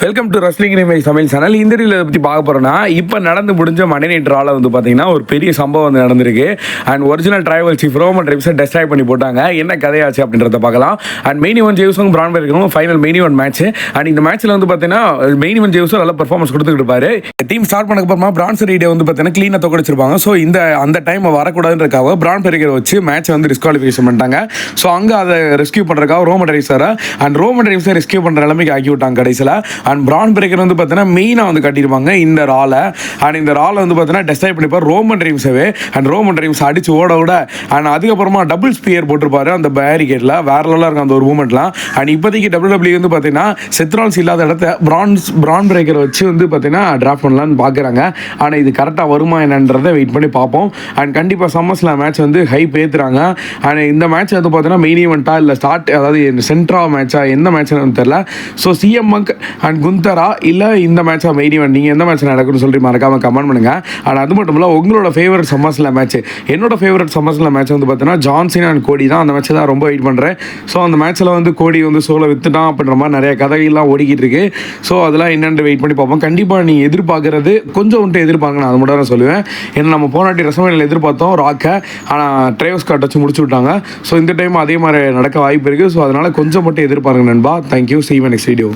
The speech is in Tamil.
வெல்கம் டு ரெஸ்லிங் ரிமை சமையல் சேனல். இந்த வீடியோவில் பற்றி பார்க்க போகிறோன்னா, இப்போ நடந்து முடிஞ்ச மண்டே நைட் ராவில் வந்து பார்த்தீங்கன்னா ஒரு பெரிய சம்பவம் வந்து நடந்திருக்கு. And original tribal chief Roman ரெய்ன்ஸை டெஸ்ட்ராய் பண்ணி போட்டாங்க. என்ன கதையாச்சு அப்படின்றத பார்க்கலாம். அண்ட் மெயின் ஈவென்ட் ஜேவுஸும் பிரான் பிரேக்கரும் final main event match. And இந்த மேட்ச்சில் வந்து பார்த்தீங்கன்னா மெயின் ஈவென்ட் ஜேவுஸும் நல்லா பர்ஃபார்மன்ஸ் கொடுத்துட்டு இருப்பாரு. டீம் ஸ்டார்ட் பண்ணக்கப்புறமா பிரான்ஸ் ரீடே வந்து பார்த்தீங்கன்னா க்ளீனாக தொகடிச்சிருப்பாங்க. ஸோ அந்த டைம் வரக்கூடாதுன்றக்காக பிரான் பிரேக்கரை வச்சு மேட்ச் வந்து டிஸ்குவாலிஃபிகேஷன் பண்ணிட்டாங்க. ஸோ அங்கே அதை ரெஸ்கியூ பண்ணுறதுக்காக ரோமன் ரெய்ன்ஸரை அண்ட் ரோமன் ரெய்ன்ஸை ரெஸ்கியூ பண்ணுற நிலைமைக்கு ஆக்கி விட்டாங்க கடைசியில். அண்ட் பிரான் பிரேக்கர் வந்து பார்த்தீங்கன்னா மெயினாக வந்து கட்டியிருப்பாங்க இந்த ராலை. அண்ட் இந்த ராலை வந்து பார்த்தீங்கன்னா டெஸ்ட்ராய் பண்ணிப்பார் ரோமன் ரெய்ன்ஸவே. அண்ட் ரோமன் ரெய்ன்ஸ் அடிச்சு ஓட விட அண்ட் அதுக்கப்புறமா டபுள் ஸ்பியர் போட்டிருப்பாரு அந்த பேரிகேட்டில். வேற லெவலாக இருக்கும் அந்த ஒரு மூமெண்ட்லாம். அண்ட் இப்போதைக்கு WWE வந்து பார்த்தீங்கன்னா செத்ரால்ஸ் இல்லாத இடத்த பிரான் பிரேக்கரை வச்சு வந்து பார்த்தீங்கன்னா டிராஃப்ட் பண்ணலான்னு பார்க்குறாங்க. ஆனால் இது கரெக்டாக வருமா என்னன்றதை வெயிட் பண்ணி பார்ப்போம். அண்ட் கண்டிப்பாக சம்மர்ஸ்ல மேட்ச் வந்து ஹைப் ஏற்றுறாங்க. அண்ட் இந்த மேட்ச் வந்து பார்த்தீங்கன்னா மெயின் ஈவெண்ட்டா இல்லை அதாவது சென்ட்ரா மேட்சா எந்த மேட்ச்னு தெரியல. ஸோ சிஎம் அண்ட் குந்தரா இல்லை இந்த மேட்சா மெயின் ஈவெண்ட் நீங்கள் எந்த மேட்ச் நடக்குன்னு சொல்லி மறக்காம கமெண்ட் பண்ணுங்கள். ஆனால் அது மட்டும் இல்லை உங்களோட ஃபேவரட் சம்மர்ஸ்ல மேட்ச். என்னோட ஃபேவரட் சம்மர்ஸ்ல மேட்ச் வந்து பார்த்தீங்கன்னா ஜான்சன் அண்ட் கோடி தான். அந்த மேட்ச்சை தான் ரொம்ப வெயிட் பண்ணுறேன். ஸோ அந்த மேட்ச்சில் வந்து கோடி வந்து சோலை வித்துட்டான் அப்படின்ற மாதிரி நிறைய கதைகள்லாம் ஓடிக்கிட்டு இருக்கு. ஸோ அதெல்லாம் என்னென்று வெயிட் பண்ணி பார்ப்போம். கண்டிப்பாக நீங்கள் எதிர்பார்க்கறது கொஞ்சம் வந்துட்டு எதிர்பார்க்கணும், அது மட்டும் தான் சொல்லுவேன். ஏன்னா நம்ம போனாட்டி ரெசல்மேனியாவில் எதிர்பார்த்தோம் ராக்கை, ஆனால் ட்ரைவர்ஸ் கார்ட் வச்சு முடிச்சு விட்டாங்க. ஸோ இந்த டைம் அதே மாதிரி நடக்க வாய்ப்பு இருக்குது. ஸோ அதனால் கொஞ்சம் மட்டும் எதிர்பார்ங்க நண்பா. Thank you. see you in next video.